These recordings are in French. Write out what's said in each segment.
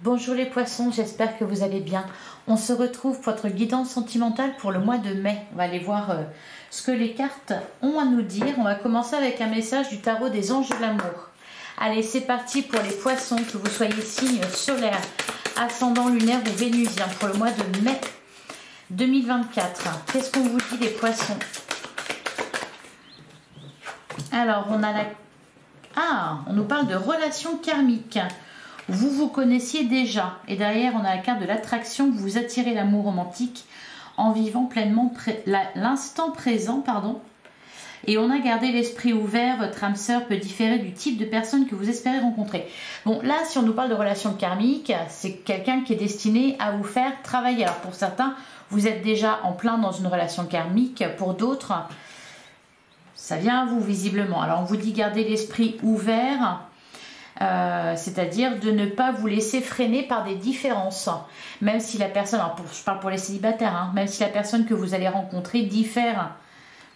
Bonjour les poissons, j'espère que vous allez bien. On se retrouve pour votre guidance sentimentale pour le mois de mai. On va aller voir ce que les cartes ont à nous dire. On va commencer avec un message du tarot des anges de l'amour. Allez, c'est parti pour les poissons, que vous soyez signe solaire, ascendant lunaire ou vénusien pour le mois de mai 2024. Qu'est-ce qu'on vous dit les poissons? Alors, on a la... Ah, on nous parle de relations karmiques. Vous vous connaissiez déjà. Et derrière, on a la carte de l'attraction. Vous attirez l'amour romantique en vivant pleinement l'instant présent. Et on a gardé l'esprit ouvert. Votre âme sœur peut différer du type de personne que vous espérez rencontrer. Bon, là, si on nous parle de relations karmiques, c'est quelqu'un qui est destiné à vous faire travailler. Alors, pour certains, vous êtes déjà en plein dans une relation karmique. Pour d'autres, ça vient à vous, visiblement. Alors, on vous dit garder l'esprit ouvert. C'est-à-dire de ne pas vous laisser freiner par des différences, même si la personne, alors je parle pour les célibataires, hein, même si la personne que vous allez rencontrer diffère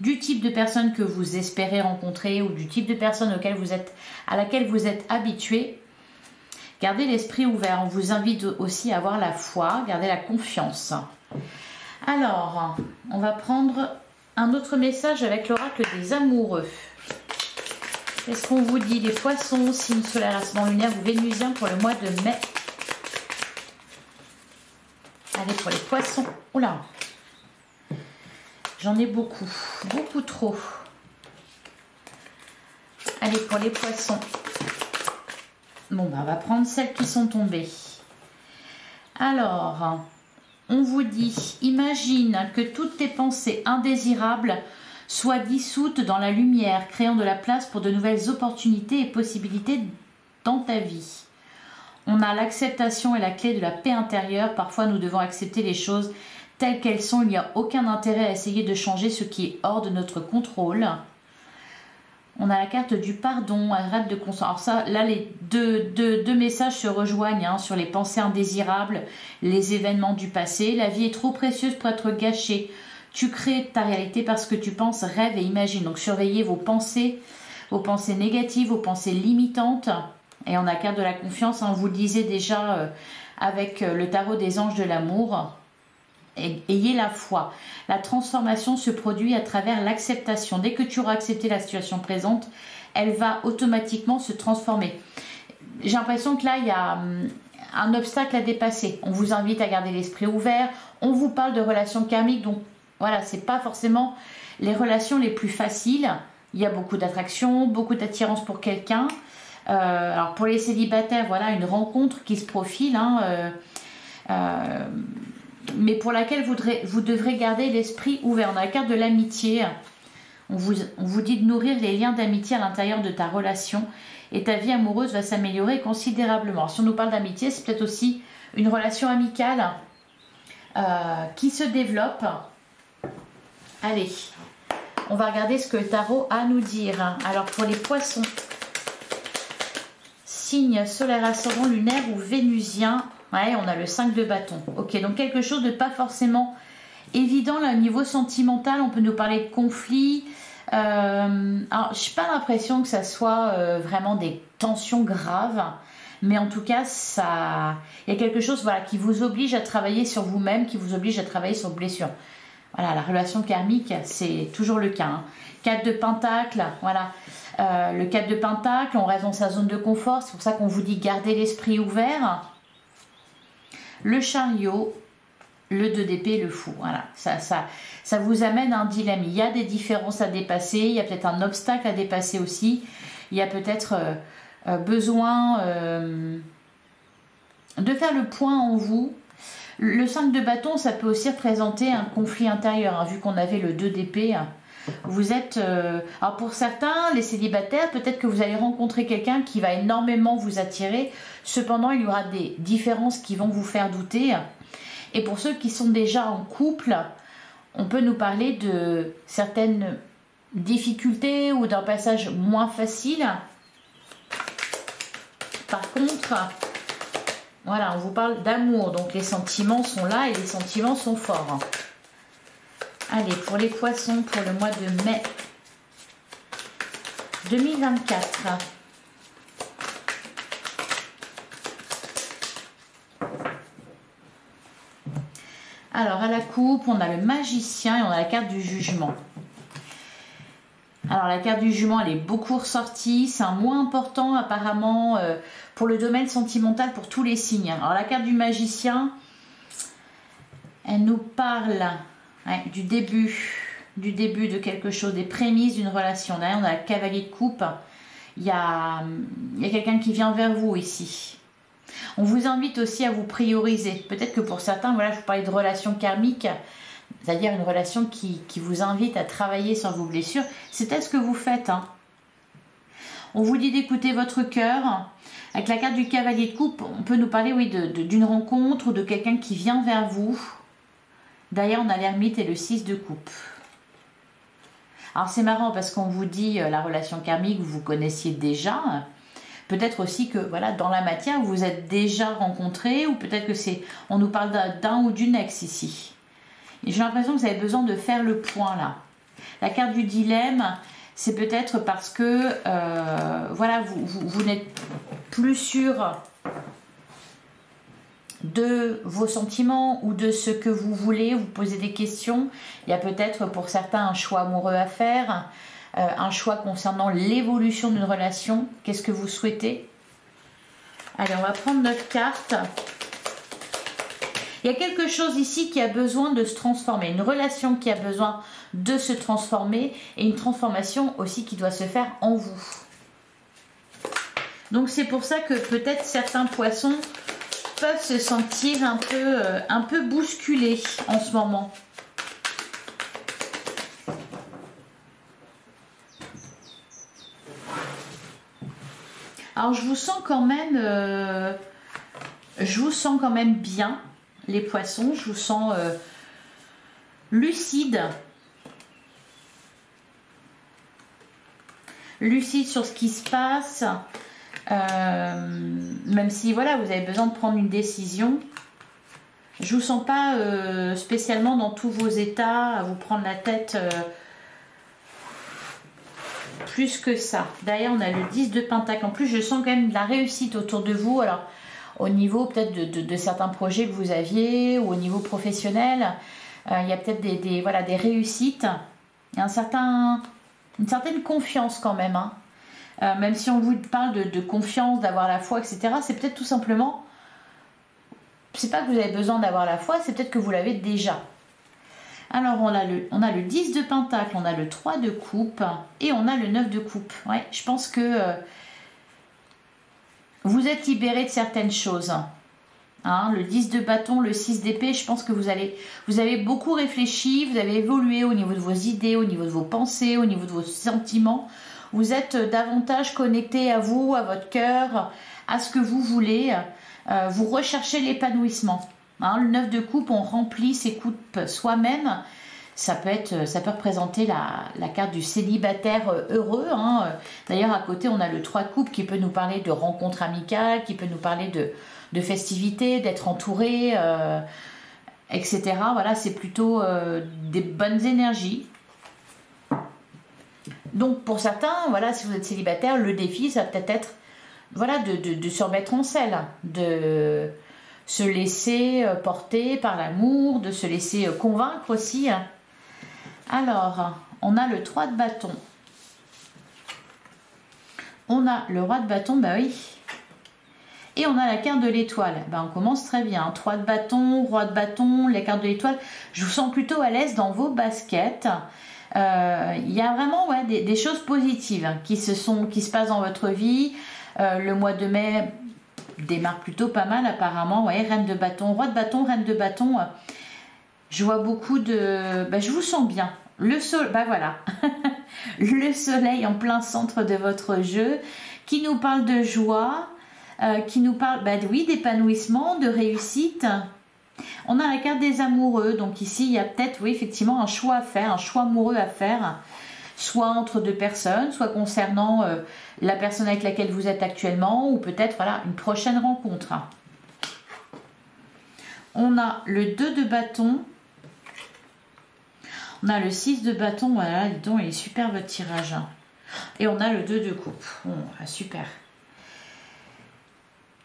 du type de personne que vous espérez rencontrer ou du type de personne à laquelle vous êtes habitué, gardez l'esprit ouvert. On vous invite aussi à avoir la foi, gardez la confiance. Alors, on va prendre un autre message avec l'oracle des amoureux. Qu'est-ce qu'on vous dit les poissons, signe solaire, ascendant lunaire ou vénusien pour le mois de mai? Allez, pour les poissons. Oula, j'en ai beaucoup, beaucoup trop. Allez, pour les poissons. Bon, on va prendre celles qui sont tombées. Alors, on vous dit, imagine que toutes tes pensées indésirables soit dissoute dans la lumière, créant de la place pour de nouvelles opportunités et possibilités dans ta vie. On a l'acceptation et la clé de la paix intérieure. Parfois, nous devons accepter les choses telles qu'elles sont. Il n'y a aucun intérêt à essayer de changer ce qui est hors de notre contrôle. On a la carte du pardon, arrête de conscience. Alors ça, là, les deux messages se rejoignent hein, sur les pensées indésirables, les événements du passé. La vie est trop précieuse pour être gâchée. Tu crées ta réalité parce que tu penses, rêves et imagines. Donc surveillez vos pensées négatives, vos pensées limitantes. Et on a carte de la confiance, hein, on vous le disait déjà avec le tarot des anges de l'amour. Ayez la foi. La transformation se produit à travers l'acceptation. Dès que tu auras accepté la situation présente, elle va automatiquement se transformer. J'ai l'impression que là, il y a un obstacle à dépasser. On vous invite à garder l'esprit ouvert. On vous parle de relations karmiques, donc voilà, c'est pas forcément les relations les plus faciles. Il y a beaucoup d'attraction, beaucoup d'attirance pour quelqu'un. Alors pour les célibataires, voilà une rencontre qui se profile, hein, mais pour laquelle vous devrez garder l'esprit ouvert. On a la carte de l'amitié. On vous dit de nourrir les liens d'amitié à l'intérieur de ta relation et ta vie amoureuse va s'améliorer considérablement. Alors, si on nous parle d'amitié, c'est peut-être aussi une relation amicale qui se développe. Allez, on va regarder ce que le tarot a à nous dire. Alors pour les poissons, signe solaire, ascendant lunaire ou vénusien, ouais, on a le 5 de bâton. Ok, donc quelque chose de pas forcément évident là au niveau sentimental. On peut nous parler de conflits. Alors, je n'ai pas l'impression que ça soit vraiment des tensions graves. Mais en tout cas, il y a quelque chose voilà, qui vous oblige à travailler sur vous-même, qui vous oblige à travailler sur vos blessures. Voilà, la relation karmique, c'est toujours le cas. Hein. 4 de pentacle, voilà. Le 4 de pentacle, on reste dans sa zone de confort. C'est pour ça qu'on vous dit garder l'esprit ouvert. Le chariot, le 2 d'épée, le fou. Voilà, ça vous amène à un dilemme. Il y a des différences à dépasser. Il y a peut-être un obstacle à dépasser aussi. Il y a peut-être besoin de faire le point en vous. Le 5 de bâton, ça peut aussi représenter un conflit intérieur, hein, vu qu'on avait le 2 d'épée. Vous êtes... alors pour certains, les célibataires, peut-être que vous allez rencontrer quelqu'un qui va énormément vous attirer. Cependant, il y aura des différences qui vont vous faire douter. Et pour ceux qui sont déjà en couple, on peut nous parler de certaines difficultés ou d'un passage moins facile. Par contre... Voilà, on vous parle d'amour, donc les sentiments sont là et les sentiments sont forts. Allez, pour les poissons, pour le mois de mai 2024. Alors, à la coupe, on a le magicien et on a la carte du jugement. Alors, la carte du jugement, elle est beaucoup ressortie. C'est un mois important, apparemment, pour le domaine sentimental, pour tous les signes. Alors, la carte du magicien, elle nous parle du début de quelque chose, des prémices d'une relation. Derrière, on a le cavalier de coupe. Il y a quelqu'un qui vient vers vous ici. On vous invite aussi à vous prioriser. Peut-être que pour certains, voilà, je vous parlais de relation karmique, c'est-à-dire une relation qui vous invite à travailler sur vos blessures. C'est peut-être ce que vous faites. On vous dit d'écouter votre cœur. Avec la carte du cavalier de coupe, on peut nous parler, oui, d'une rencontre ou de quelqu'un qui vient vers vous. Derrière, on a l'ermite et le 6 de coupe. Alors, c'est marrant parce qu'on vous dit la relation karmique, vous connaissiez déjà. Peut-être aussi que, voilà, dans la matière, vous vous êtes déjà rencontrés, ou peut-être que on nous parle d'un ou d'une ex ici. J'ai l'impression que vous avez besoin de faire le point là. La carte du dilemme, c'est peut-être parce que, voilà, vous n'êtes plus sûr de vos sentiments ou de ce que vous voulez, vous posez des questions. Il y a peut-être pour certains un choix amoureux à faire, un choix concernant l'évolution d'une relation. Qu'est-ce que vous souhaitez? Allez, on va prendre notre carte. Il y a quelque chose ici qui a besoin de se transformer, une relation qui a besoin de se transformer et une transformation aussi qui doit se faire en vous. Donc c'est pour ça que peut-être certains poissons peuvent se sentir un peu bousculés en ce moment. Alors je vous sens quand même bien, les poissons. Je vous sens lucide sur ce qui se passe. Même si voilà, vous avez besoin de prendre une décision, je vous sens pas spécialement dans tous vos états à vous prendre la tête plus que ça. Derrière, on a le 10 de Pentacle. En plus, je sens quand même de la réussite autour de vous. Alors, au niveau peut-être de certains projets que vous aviez ou au niveau professionnel, il y a peut-être des réussites. Il y a une certaine confiance quand même. Même si on vous parle de confiance, d'avoir la foi, etc. C'est peut-être tout simplement... C'est pas que vous avez besoin d'avoir la foi, c'est peut-être que vous l'avez déjà. Alors, on a le 10 de Pentacle, on a le 3 de coupe et on a le 9 de coupe. Ouais, je pense que vous êtes libéré de certaines choses. Le 10 de bâton, le 6 d'épée, je pense que vous avez beaucoup réfléchi, vous avez évolué au niveau de vos idées, au niveau de vos pensées, au niveau de vos sentiments. Vous êtes davantage connecté à vous, à votre cœur, à ce que vous voulez. Vous recherchez l'épanouissement. Le 9 de coupe, on remplit ses coupes soi-même. Ça peut représenter la carte du célibataire heureux. D'ailleurs, à côté, on a le 3 de coupe qui peut nous parler de rencontres amicales, qui peut nous parler de festivités, d'être entouré, etc. Voilà, c'est plutôt des bonnes énergies. Donc, pour certains, voilà, si vous êtes célibataire, le défi, ça va peut-être être voilà, de se remettre en selle, de se laisser porter par l'amour, de se laisser convaincre aussi. Alors, on a le 3 de bâton. On a le roi de bâton, bah oui. Et on a la carte de l'étoile. On commence très bien. 3 de bâton, roi de bâton, la carte de l'étoile. Je vous sens plutôt à l'aise dans vos baskets. Il y a vraiment des choses positives qui se passent dans votre vie. Le mois de mai démarre plutôt pas mal apparemment. Ouais, reine de bâton, roi de bâton, reine de bâton. Je vois beaucoup de... je vous sens bien. Le voilà. Le soleil en plein centre de votre jeu qui nous parle de joie, qui nous parle oui, d'épanouissement, de réussite. On a la carte des amoureux, donc ici il y a peut-être, oui, effectivement, un choix à faire, un choix amoureux à faire, soit entre deux personnes, soit concernant la personne avec laquelle vous êtes actuellement, ou peut-être, voilà, une prochaine rencontre. On a le 2 de bâton, on a le 6 de bâton, voilà, dis donc, il est super votre tirage. Et on a le 2 de coupe, super.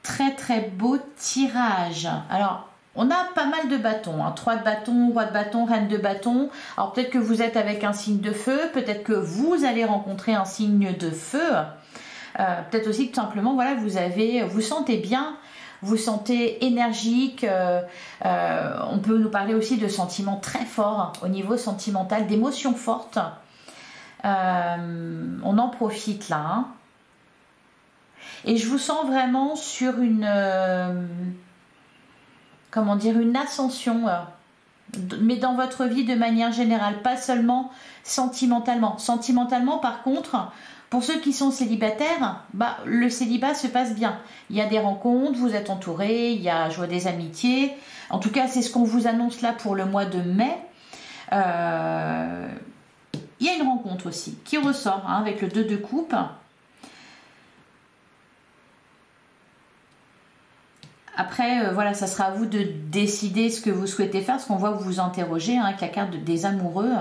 Très très beau tirage. Alors, On a pas mal de bâtons, hein. 3 de bâtons, roi de bâton, reine de bâton. Alors peut-être que vous êtes avec un signe de feu, peut-être que vous allez rencontrer un signe de feu. Peut-être aussi que tout simplement, voilà, vous sentez bien, vous sentez énergique. On peut nous parler aussi de sentiments très forts au niveau sentimental, d'émotions fortes. On en profite là. Hein. Et je vous sens vraiment sur une... comment dire, une ascension, mais dans votre vie de manière générale, pas seulement sentimentalement. Sentimentalement, par contre, pour ceux qui sont célibataires, bah, le célibat se passe bien. Il y a des rencontres, vous êtes entourés, il y a, je vois, des amitiés. En tout cas, c'est ce qu'on vous annonce là pour le mois de mai. Il y a une rencontre aussi qui ressort hein, avec le 2 de coupe. Après, voilà, ça sera à vous de décider ce que vous souhaitez faire, parce qu'on voit que vous vous interrogez hein, avec la carte des amoureux.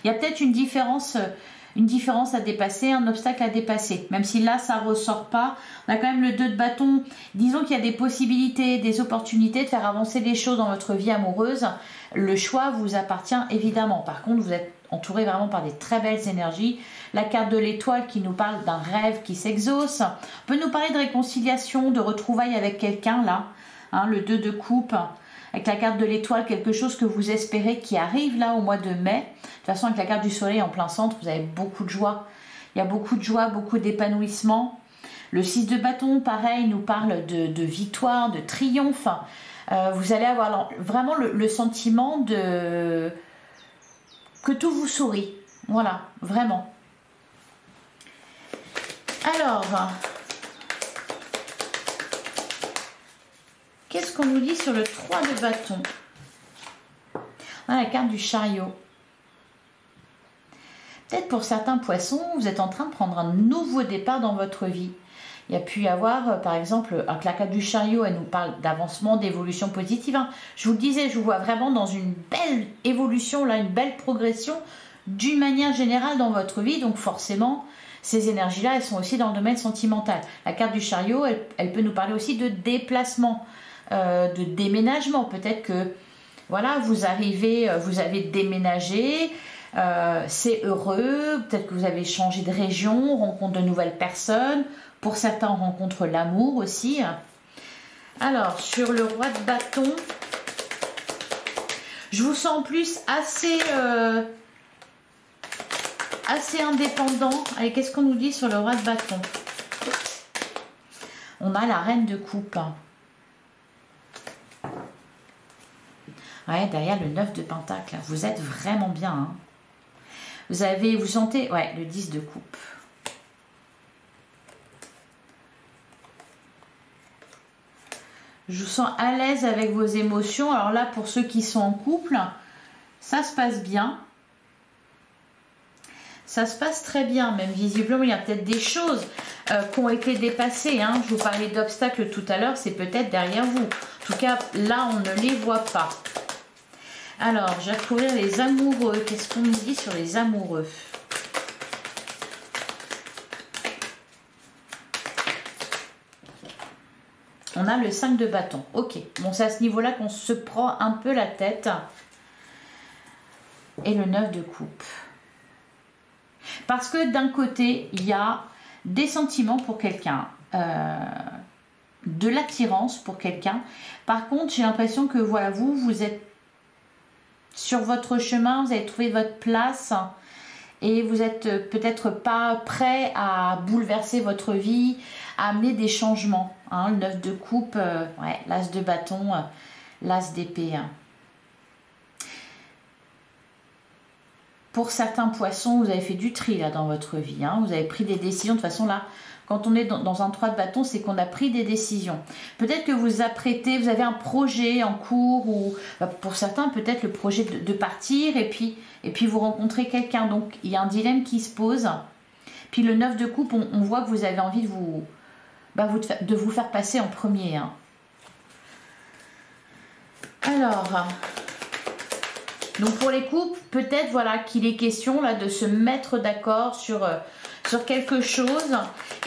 Il y a peut-être une différence à dépasser, un obstacle à dépasser. Même si là, ça ne ressort pas, on a quand même le 2 de bâton. Disons qu'il y a des possibilités, des opportunités de faire avancer les choses dans votre vie amoureuse. Le choix vous appartient évidemment. Par contre, vous êtes entouré vraiment par des très belles énergies. La carte de l'étoile qui nous parle d'un rêve qui s'exauce. On peut nous parler de réconciliation, de retrouvailles avec quelqu'un là. Hein, le 2 de coupe. Avec la carte de l'étoile, quelque chose que vous espérez qui arrive là au mois de mai. De toute façon, avec la carte du soleil en plein centre, vous avez beaucoup de joie. Il y a beaucoup de joie, beaucoup d'épanouissement. Le 6 de bâton, pareil, nous parle de victoire, de triomphe. Vous allez avoir vraiment le sentiment que tout vous sourit. Voilà, vraiment. Alors, qu'est-ce qu'on nous dit sur le 3 de bâton? On a la carte du chariot. Peut-être pour certains poissons, vous êtes en train de prendre un nouveau départ dans votre vie. Il y a pu y avoir, par exemple, avec la carte du chariot, elle nous parle d'avancement, d'évolution positive. Hein. Je vous le disais, je vous vois vraiment dans une belle évolution, là, une belle progression d'une manière générale dans votre vie. Donc forcément, ces énergies-là, elles sont aussi dans le domaine sentimental. La carte du chariot, elle peut nous parler aussi de déplacement, de déménagement. Peut-être que, voilà, vous avez déménagé, c'est heureux, peut-être que vous avez changé de région, on rencontre de nouvelles personnes. Pour certains, on rencontre l'amour aussi. Alors, sur le roi de bâton, je vous sens en plus assez indépendant. Allez, qu'est-ce qu'on nous dit sur le roi de bâton? On a la reine de coupe. Ouais, derrière le 9 de pentacle. Vous êtes vraiment bien. Hein. Vous sentez, ouais, le 10 de coupe. Je vous sens à l'aise avec vos émotions. Alors là, pour ceux qui sont en couple, ça se passe bien. Ça se passe très bien, même visiblement, il y a peut-être des choses qui ont été dépassées. Hein. Je vous parlais d'obstacles tout à l'heure, c'est peut-être derrière vous. En tout cas, là, on ne les voit pas. Alors, je vais découvrir les amoureux. Qu'est-ce qu'on nous dit sur les amoureux? On a le 5 de bâton. Ok, bon, c'est à ce niveau-là qu'on se prend un peu la tête. Et le 9 de coupe. Parce que d'un côté, il y a des sentiments pour quelqu'un, de l'attirance pour quelqu'un. Par contre, j'ai l'impression que voilà, vous êtes sur votre chemin, vous avez trouvé votre place et vous êtes peut-être pas prêt à bouleverser votre vie, à amener des changements. Hein, le 9 de coupe, ouais, l'as de bâton, l'as d'épée. Hein. Pour certains poissons, vous avez fait du tri là dans votre vie. Hein. Vous avez pris des décisions. De toute façon, là, quand on est dans un 3 de bâton, c'est qu'on a pris des décisions. Peut-être que vous apprêtez, vous avez un projet en cours ou pour certains, peut-être le projet de partir et puis vous rencontrez quelqu'un. Donc, il y a un dilemme qui se pose. Puis le 9 de coupe, on voit que vous avez envie de vous faire passer en premier. Hein. Alors... Donc pour les couples, peut-être voilà qu'il est question là de se mettre d'accord sur quelque chose.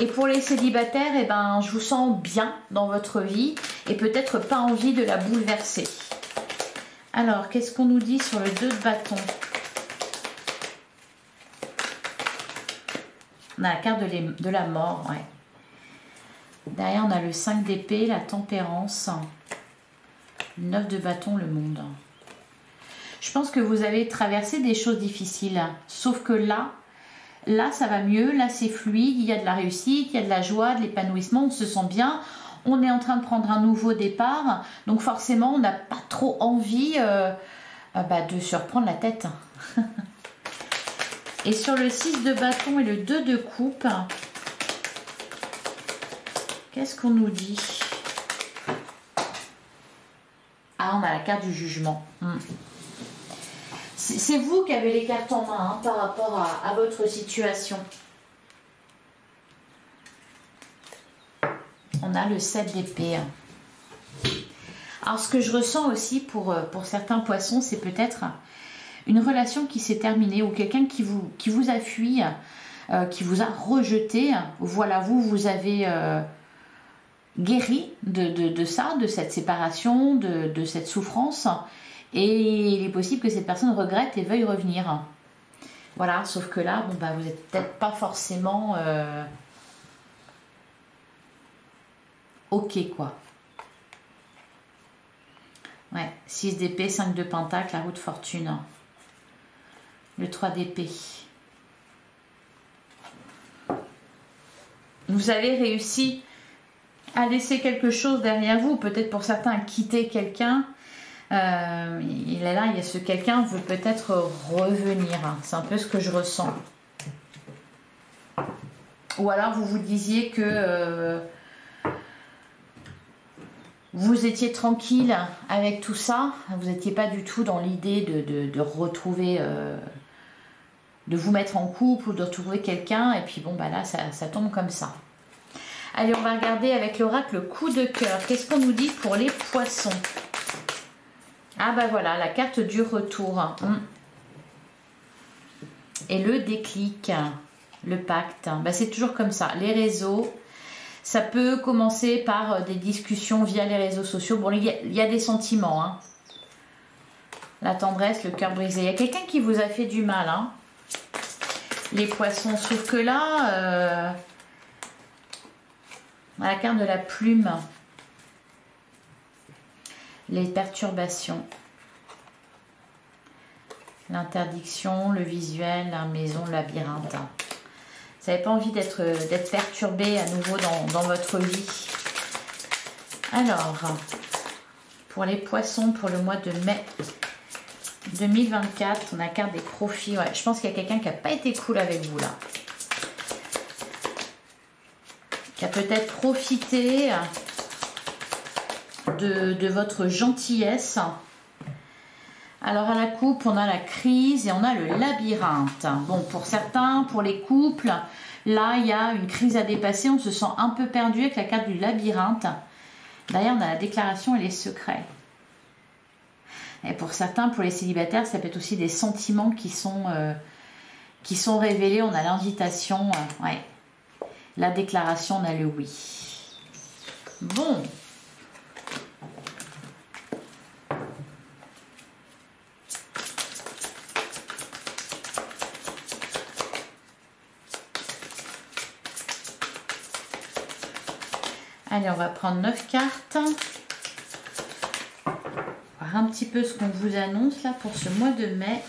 Et pour les célibataires, eh ben, je vous sens bien dans votre vie. et peut-être pas envie de la bouleverser. Alors, qu'est-ce qu'on nous dit sur le 2 de bâton? On a la carte de la mort, ouais. Derrière, on a le 5 d'épée, la tempérance. Le 9 de bâton, le monde. Je pense que vous avez traversé des choses difficiles. Sauf que là, ça va mieux. Là, c'est fluide. Il y a de la réussite, il y a de la joie, de l'épanouissement. On se sent bien. On est en train de prendre un nouveau départ. Donc forcément, on n'a pas trop envie de se reprendre la tête. Et sur le 6 de bâton et le 2 de coupe, qu'est-ce qu'on nous dit? Ah, on a la carte du jugement. C'est vous qui avez les cartes en main hein, par rapport à votre situation. On a le 7 d'épée. Alors, ce que je ressens aussi pour certains poissons, c'est peut-être une relation qui s'est terminée ou quelqu'un qui vous a fui, qui vous a rejeté. Voilà, vous avez guéri de ça, de cette séparation, de cette souffrance. Et il est possible que cette personne regrette et veuille revenir. Voilà, sauf que là, vous n'êtes peut-être pas forcément ok, quoi. Ouais, 6 d'épée, 5 de pentacle, la roue de fortune. Le 3 d'épée. Vous avez réussi à laisser quelque chose derrière vous, peut-être pour certains à quitter quelqu'un. Et là, il y a ce quelqu'un veut peut-être revenir. C'est un peu ce que je ressens. Ou alors vous vous disiez que vous étiez tranquille avec tout ça. Vous n'étiez pas du tout dans l'idée de retrouver, de vous mettre en couple ou de retrouver quelqu'un. Et puis bon, là, ça tombe comme ça. Allez, on va regarder avec l'oracle coup de cœur. Qu'est-ce qu'on nous dit pour les poissons? Ah voilà, la carte du retour. Et le déclic, le pacte. C'est toujours comme ça. Les réseaux, ça peut commencer par des discussions via les réseaux sociaux. Bon, il y a des sentiments. Hein. La tendresse, le cœur brisé. Il y a quelqu'un qui vous a fait du mal. Hein. Les poissons. Sauf que là, la carte de la plume. Les perturbations, l'interdiction, le visuel, la maison, le labyrinthe. Vous n'avez pas envie d'être perturbé à nouveau dans votre vie. Alors, pour les poissons, pour le mois de mai 2024, on a la carte des profits. Ouais, je pense qu'il y a quelqu'un qui n'a pas été cool avec vous là. Qui a peut-être profité de votre gentillesse. Alors à la coupe, on a la crise et on a le labyrinthe. Bon, pour certains, pour les couples, là, il y a une crise à dépasser. On se sent un peu perdu avec la carte du labyrinthe. D'ailleurs, on a la déclaration et les secrets. Et pour certains, pour les célibataires, ça peut être aussi des sentiments qui sont révélés. On a l'invitation, ouais. La déclaration, on a le oui. Bon. Allez, on va prendre 9 cartes. Voir un petit peu ce qu'on vous annonce là pour ce mois de mai.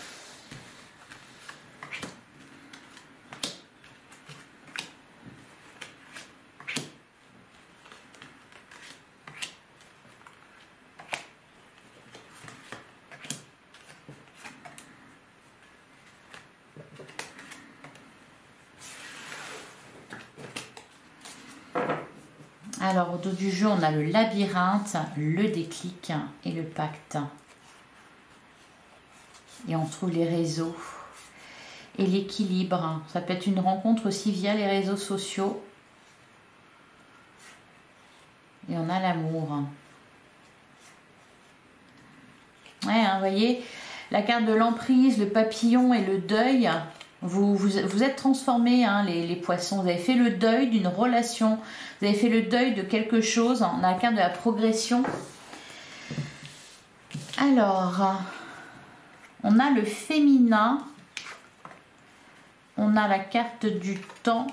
Alors, au dos du jeu, on a le labyrinthe, le déclic et le pacte. Et on trouve les réseaux et l'équilibre. Ça peut être une rencontre aussi via les réseaux sociaux. Et on a l'amour. Ouais, hein, vous voyez, la carte de l'emprise, le papillon et le deuil. Vous êtes transformés, hein, les poissons. Vous avez fait le deuil d'une relation. Vous avez fait le deuil de quelque chose. On a la carte de la progression. Alors, on a le féminin. On a la carte du temps.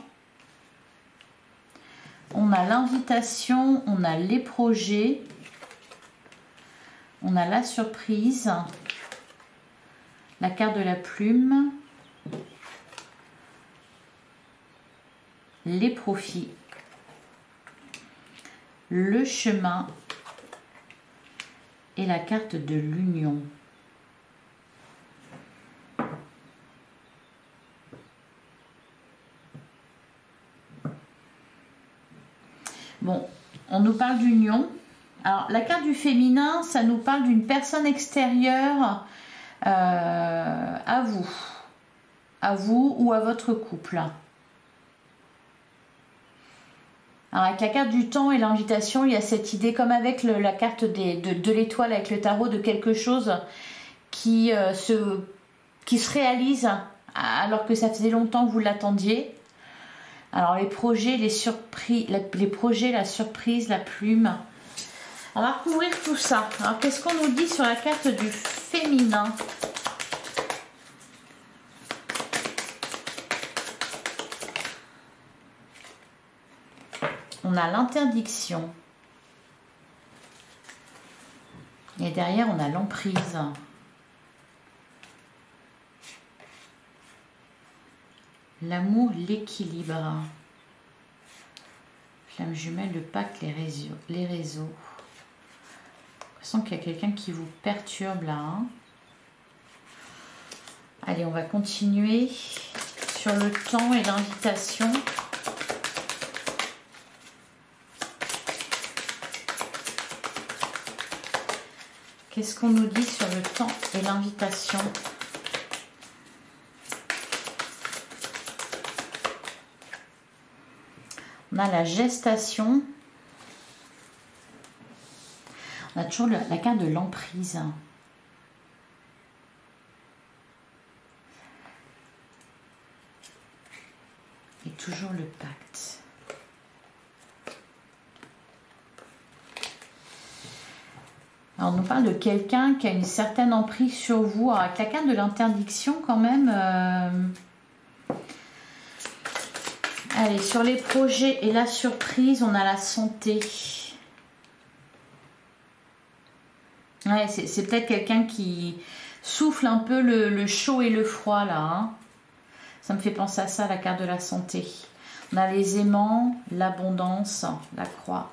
On a l'invitation. On a les projets. On a la surprise. La carte de la plume. Les profits, le chemin et la carte de l'union. Bon, on nous parle d'union. Alors, la carte du féminin, ça nous parle d'une personne extérieure à vous ou à votre couple. Alors avec la carte du temps et l'invitation, il y a cette idée, comme avec la carte de l'étoile avec le tarot, de quelque chose qui se réalise alors que ça faisait longtemps que vous l'attendiez. Alors les projets, les surprises, les projets, la surprise, la plume. On va recouvrir tout ça. Alors qu'est-ce qu'on nous dit sur la carte du féminin ? On a l'interdiction. Et derrière, on a l'emprise. L'amour, l'équilibre. Flamme jumelle, le pacte, les réseaux. J'ai l'impression qu'il y a quelqu'un qui vous perturbe là. Hein. Allez, on va continuer sur le temps et l'invitation. Qu'est-ce qu'on nous dit sur le temps et l'invitation? On a la gestation. On a toujours la carte de l'emprise. Et toujours le pacte. Alors, on nous parle de quelqu'un qui a une certaine emprise sur vous. Alors, avec la carte de l'interdiction, quand même. Allez, sur les projets et la surprise, on a la santé. Ouais, c'est peut-être quelqu'un qui souffle un peu le chaud et le froid, là. Hein. Ça me fait penser à ça, la carte de la santé. On a les aimants, l'abondance, la croix.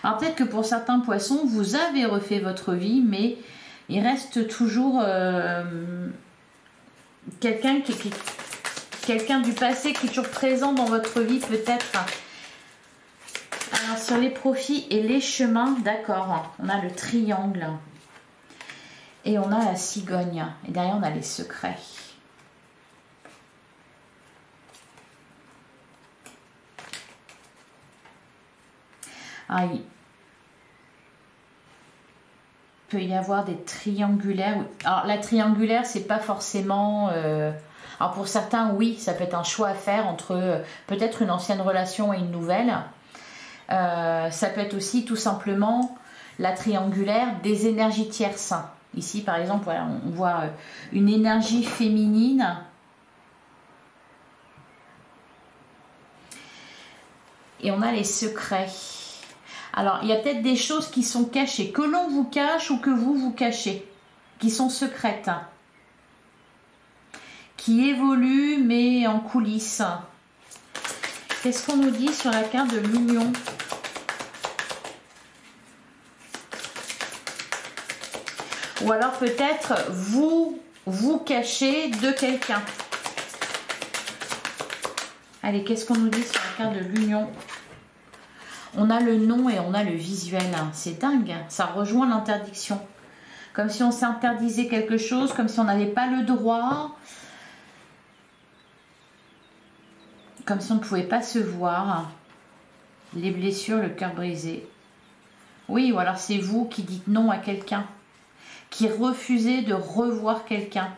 Alors peut-être que pour certains poissons, vous avez refait votre vie, mais il reste toujours quelqu'un du passé qui est toujours présent dans votre vie, peut-être. Alors sur les profits et les chemins, d'accord, on a le triangle. Et on a la cigogne. Et derrière, on a les secrets. Ah, il peut y avoir des triangulaires. Alors la triangulaire, c'est pas forcément... Alors pour certains, oui, ça peut être un choix à faire entre peut-être une ancienne relation et une nouvelle. Ça peut être aussi tout simplement la triangulaire des énergies tierces. Ici, par exemple, voilà, on voit une énergie féminine. Et on a les secrets. Alors, il y a peut-être des choses qui sont cachées, que l'on vous cache ou que vous cachez, qui sont secrètes, qui évoluent mais en coulisses. Qu'est-ce qu'on nous dit sur la carte de l'union? Ou alors peut-être vous cachez de quelqu'un. Allez, qu'est-ce qu'on nous dit sur la carte de l'union? On a le nom et on a le visuel. C'est dingue, ça rejoint l'interdiction. Comme si on s'interdisait quelque chose, comme si on n'avait pas le droit. Comme si on ne pouvait pas se voir. Les blessures, le cœur brisé. Oui, ou alors c'est vous qui dites non à quelqu'un. Qui refusez de revoir quelqu'un.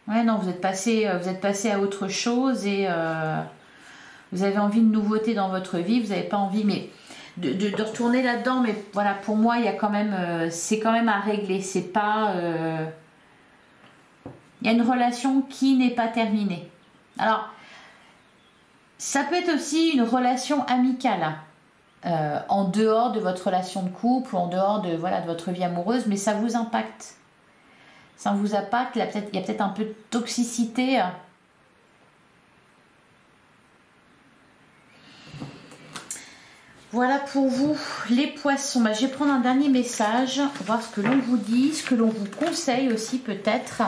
Ouais, non, vous êtes passé à autre chose et vous avez envie de nouveautés dans votre vie. Vous n'avez pas envie mais de retourner là-dedans. Mais voilà, pour moi, il y a quand même, c'est quand même à régler. C'est pas... il y a une relation qui n'est pas terminée. Alors, ça peut être aussi une relation amicale. En dehors de votre relation de couple, en dehors de, voilà, de votre vie amoureuse, mais ça vous impacte. Ça vous impacte, il y a peut-être un peu de toxicité. Voilà pour vous, les poissons. Bah, je vais prendre un dernier message, voir ce que l'on vous dit, ce que l'on vous conseille aussi peut-être.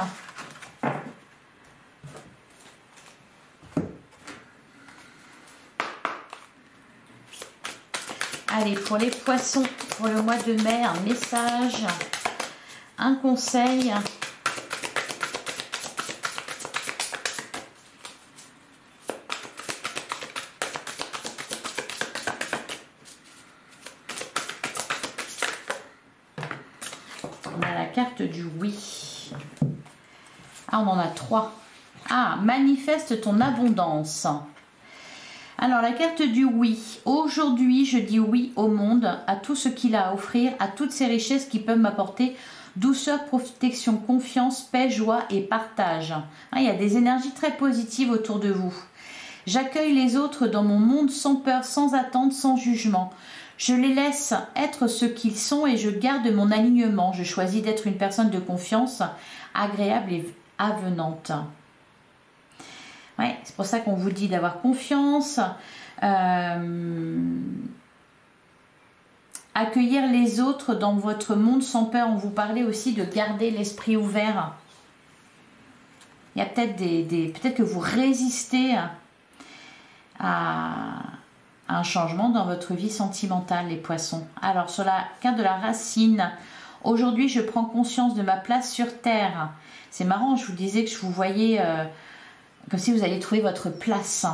Allez, pour les poissons, pour le mois de mai, un message, un conseil. On a la carte du oui. Ah, on en a 3. Ah, manifeste ton abondance. Alors, la carte du oui. Aujourd'hui, je dis oui au monde, à tout ce qu'il a à offrir, à toutes ces richesses qui peuvent m'apporter douceur, protection, confiance, paix, joie et partage. Il y a des énergies très positives autour de vous. J'accueille les autres dans mon monde sans peur, sans attente, sans jugement. Je les laisse être ce qu'ils sont et je garde mon alignement. Je choisis d'être une personne de confiance, agréable et avenante. Ouais, c'est pour ça qu'on vous dit d'avoir confiance, accueillir les autres dans votre monde sans peur. On vous parlait aussi de garder l'esprit ouvert. Il y a peut-être peut-être que vous résistez à un changement dans votre vie sentimentale, les poissons. Alors, sur la carte de la racine, aujourd'hui, je prends conscience de ma place sur Terre. C'est marrant, je vous disais que je vous voyais... comme si vous alliez trouver votre place.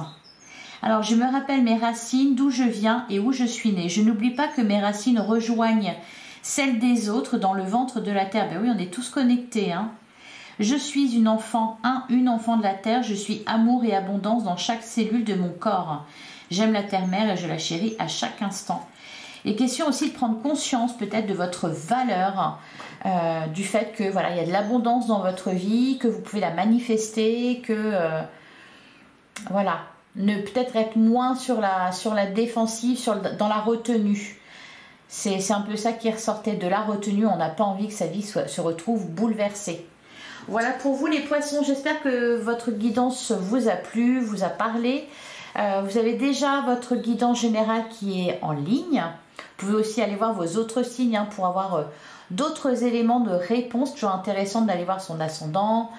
Alors, je me rappelle mes racines, d'où je viens et où je suis née. Je n'oublie pas que mes racines rejoignent celles des autres dans le ventre de la terre. Ben oui, on est tous connectés. Hein. Je suis une enfant de la terre. Je suis amour et abondance dans chaque cellule de mon corps. J'aime la terre-mère et je la chéris à chaque instant. Et question aussi de prendre conscience peut-être de votre valeur, du fait que voilà, il y a de l'abondance dans votre vie, que vous pouvez la manifester, que voilà, ne peut-être être moins sur la défensive, dans la retenue. C'est un peu ça qui ressortait de la retenue. On n'a pas envie que sa vie se retrouve bouleversée. Voilà pour vous les poissons. J'espère que votre guidance vous a plu, vous a parlé. Vous avez déjà votre guidance générale qui est en ligne. Vous pouvez aussi aller voir vos autres signes pour avoir d'autres éléments de réponse. Toujours intéressant d'aller voir son ascendant,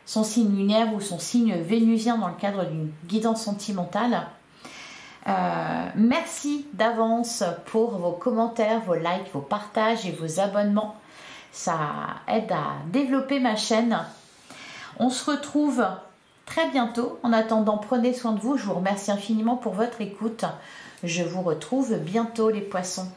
son signe lunaire ou son signe vénusien dans le cadre d'une guidance sentimentale. Merci d'avance pour vos commentaires, vos likes, vos partages et vos abonnements. Ça aide à développer ma chaîne. On se retrouve très bientôt. En attendant, prenez soin de vous. Je vous remercie infiniment pour votre écoute. Je vous retrouve bientôt les poissons.